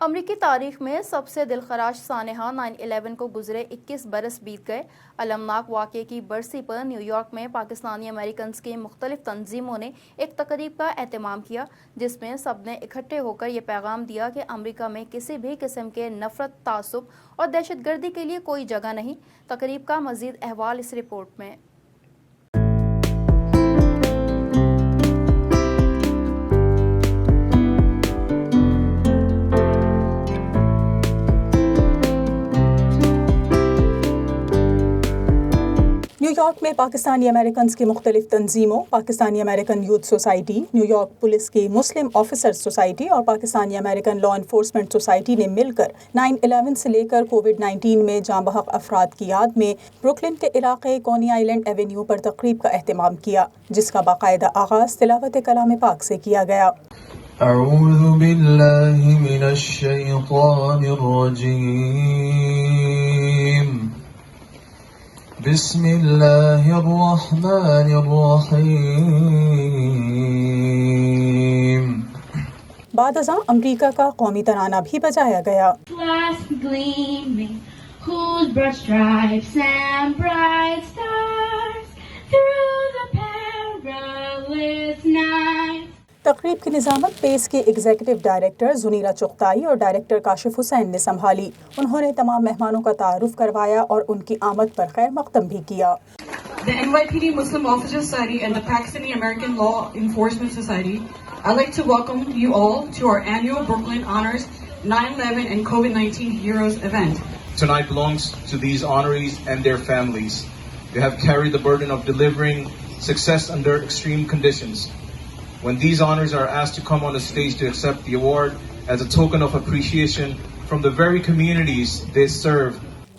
امریکی تاریخ میں سب سے دلخراش سانحہ 9/11 کو گزرے 21 برس بیت گئے۔ المناک واقعے کی برسی پر نیو یارک میں پاکستانی امریکنز کی مختلف تنظیموں نے ایک تقریب کا اہتمام کیا، جس میں سب نے اکٹھے ہو کر یہ پیغام دیا کہ امریکہ میں کسی بھی قسم کے نفرت، تعصب اور دہشت گردی کے لیے کوئی جگہ نہیں۔ تقریب کا مزید احوال اس رپورٹ میں۔ نیو یارک میں پاکستانی امریکنز کی مختلف تنظیموں، Pakistani American youth society, new York police کی مسلم آفیسرز سوسائٹی اور Pakistani American law enforcement society نے مل کر 9/11 سے لے کر کووڈ-19 میں جاں بحق افراد کی یاد میں بروکلن کے علاقے کونی آئیلینڈ ایونیو پر تقریب کا اہتمام کیا، جس کا باقاعدہ آغاز تلاوت کلام پاک سے کیا گیا۔ اعوذ باللہ من الشیطان الرجیم، بسم اللہ الرحمن الرحیم۔ بعد ازاں امریکہ کا قومی ترانہ بھی بجایا گیا۔ Whose broad stripes and bright stars through the perilous night. تقریب کی نظامت پیس کے ایگزیکٹو ڈائریکٹر زنیرہ چغتائی اور ڈائریکٹر کاشف حسین نے سنبھالی۔ انہوں نے تمام مہمانوں کا تعارف کروایا اور ان کی آمد پر خیر مقدم بھی کیا۔ The NYPD Muslim Officer Society and the Pakistani American Law Enforcement Society, I'd like to welcome you all to our annual Brooklyn Honors 9/11 and COVID-19 Heroes event. Tonight belongs to these honorees and their families. They have carried the burden of delivering success under extreme conditions. When these honors are asked to come on the stage to accept the award as a token of appreciation from the very communities they serve.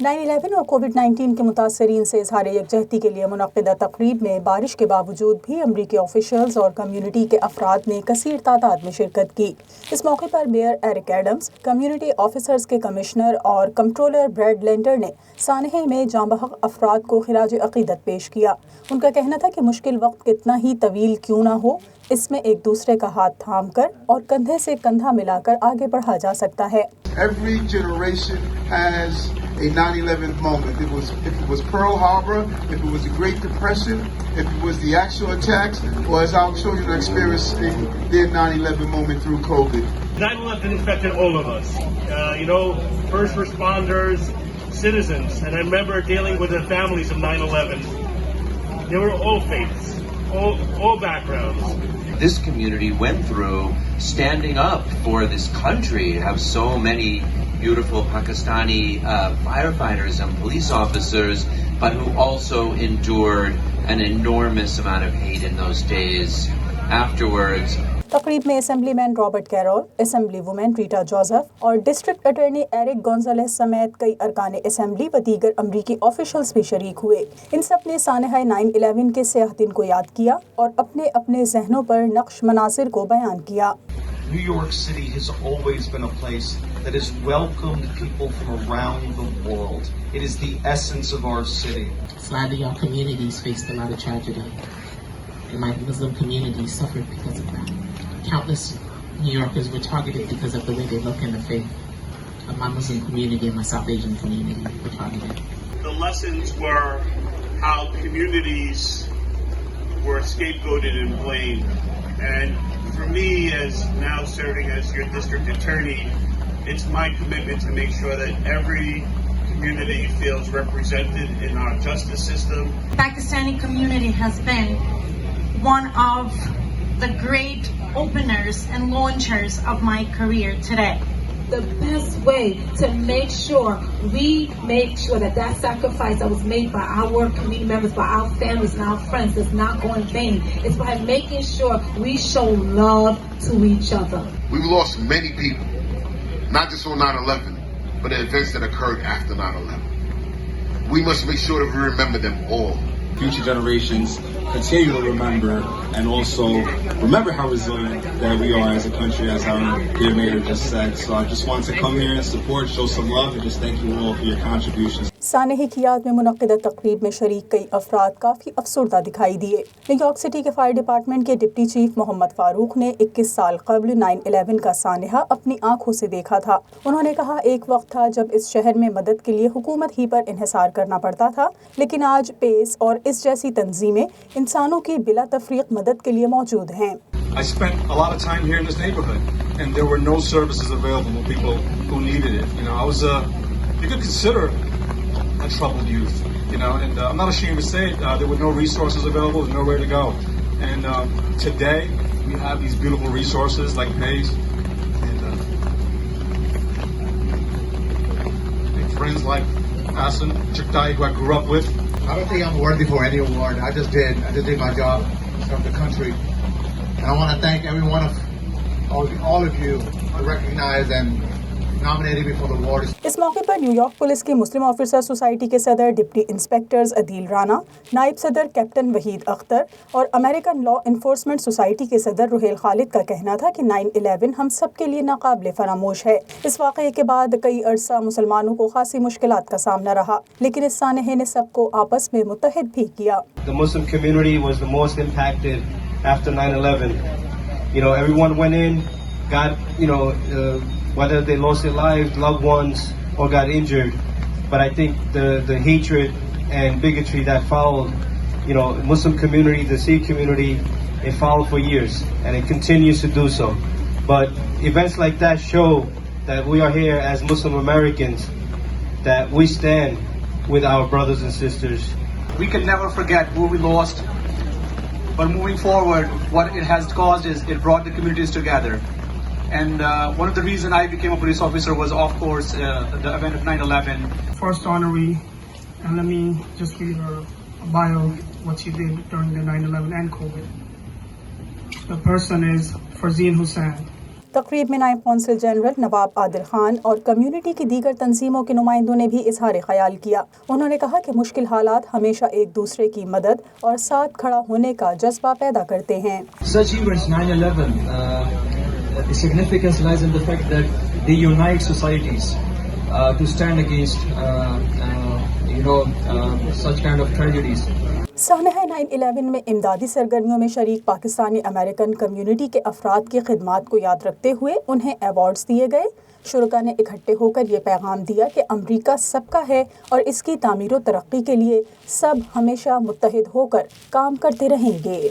9/11 اور COVID-19 کے متاثرین سے اظہار یکجہتی کے لیے منعقدہ تقریب میں بارش کے باوجود بھی امریکی آفیشلز اور کمیونٹی کے افراد نے کثیر تعداد میں شرکت کی۔ اس موقع پر mayor Eric Adams, community officers کے کمشنر اور کمپٹرولر بریڈ لینڈر نے سانحے میں جاں بحق افراد کو خراج عقیدت پیش کیا۔ ان کا کہنا تھا کہ مشکل وقت کتنا ہی طویل کیوں نہ ہو، اس میں ایک دوسرے کا ہاتھ تھام کر اور کندھے سے کندھا ملا کر آگے بڑھا جا سکتا ہے۔ Every generation has a 9/11 moment. If it was Pearl Harbor, if it was the Great Depression, if it was the actual attacks, or as our children are experiencing their 9/11 moment through COVID. 9/11 affected all of us. First responders, citizens, and I remember dealing with the families of 9/11. They were all faiths, all backgrounds. This community went through standing up for this country, have so many beautiful Pakistani firefighters and police officers, but who also endured an enormous amount of hate in those days afterwards. تقریب میں assembly مین Robert Carol, assembly women ریٹا Joseph اور district attorney Eric گونزالیس سمیت کئی ارکان assembly و دیگر امریکی آفیشلز بھی شریک ہوئے۔ ان سب نے سانحہ 9/11 کے سیاہ دن کو یاد کیا اور اپنے اپنے ذہنوں پر نقش مناظر کو بیان کیا۔ New York City has always been a place that has welcomed people from around the world. It is the essence of our city. Sadly, our communities faced a lot of tragedy, and my Muslim community suffered because of that. Countless New Yorkers were targeted because of the way they look and the faith of my Muslim community and my South Asian community were targeted. The lessons were how communities were scapegoated and blamed. And for me, as now serving as your district attorney, it's my commitment to make sure that every community feels represented in our justice system. The Pakistani community has been one of the great openers and launchers of my career today. The best way to make sure that sacrifice that was made by our community members, by our families and our friends does not go in vain is by making sure we show love to each other. We've lost many people, not just on 9/11, but the events that occurred after 9/11. We must make sure that we remember them all. Future generations continue to remember and also remember how resilient that we are as a country, as our dear mayor just said. So I just want to come here and support, show some love, and just thank you all for your contributions. سانحے کی یاد میں منعقدہ تقریب میں شریک کئی افراد کافی افسردہ دکھائی دیے۔ نیو یارک سٹی کے فائر ڈپارٹمنٹ کے ڈپٹی چیف محمد فاروق نے 21 سال قبل 9/11 کا سانحہ اپنی آنکھوں سے دیکھا تھا۔ انہوں نے کہا ایک وقت تھا جب اس شہر میں مدد کے لیے حکومت ہی پر انحصار کرنا پڑتا تھا، لیکن آج پیس اور اس جیسی تنظیمیں انسانوں کی بلا تفریق مدد کے لیے موجود ہیں۔ I spent a lot of time here in this neighborhood, and there were no services available for people who needed it. I was you could consider a troubled youth, and I'm not ashamed to say it, there were no resources available, there's nowhere to go. And today, we have these beautiful resources like PACE, and friends like Hassan Chaktai, who I grew up with. I don't think I'm worthy for any award. I just did my job to serve the country. And I want to thank every one of all of you who recognized and nominated me for the award. اس موقع پر new York police کی مسلم officer society کے صدر deputy inspectors عدیل رانا، نائب صدر captain Waheed Akhtar اور American law enforcement society کے صدر رحیل خالد کا کہنا تھا کہ 9/11 ہم سب کے لیے ناقابل فراموش ہے۔ اس واقعے کے بعد کئی عرصہ مسلمانوں کو خاصی مشکلات کا سامنا رہا، لیکن اس سانحے نے سب کو آپس میں متحد بھی کیا۔ The Muslim community was the most impacted after 9/11. Everyone went in, got, whether they lost their lives, loved ones, or got injured. But I think the hatred and bigotry that followed, Muslim community, the Sikh community, it followed for years, and it continues to do so. But events like that show that we are here as Muslim Americans, that we stand with our brothers and sisters. We can never forget who we lost, but moving forward, what it has caused is it brought the communities together. And one of the reasons I became a police officer was, of course, the event of 9/11. First honoree, and let me just read her bio, what she did during the 9/11 and COVID. The person is Farzeen Hussain. تقریب میں نائب قونصل general نواب عادل خان اور community کی دیگر تنظیموں کے نمائندوں نے بھی اظہار خیال کیا۔ انہوں نے کہا کہ مشکل حالات ہمیشہ ایک دوسرے کی مدد اور ساتھ کھڑا ہونے کا جذبہ پیدا کرتے ہیں۔ Such events 9/11, the significance lies in the fact that they unite societies to stand against such kind of tragedies. سانحہ 9/11 میں امدادی سرگرمیوں میں شریک پاکستانی امریکن کمیونٹی کے افراد کی خدمات کو یاد رکھتے ہوئے انہیں ایوارڈز دیے گئے۔ شرکاء نے اکٹھے ہو کر یہ پیغام دیا کہ امریکہ سب کا ہے اور اس کی تعمیر و ترقی کے لیے سب ہمیشہ متحد ہو کر کام کرتے رہیں گے۔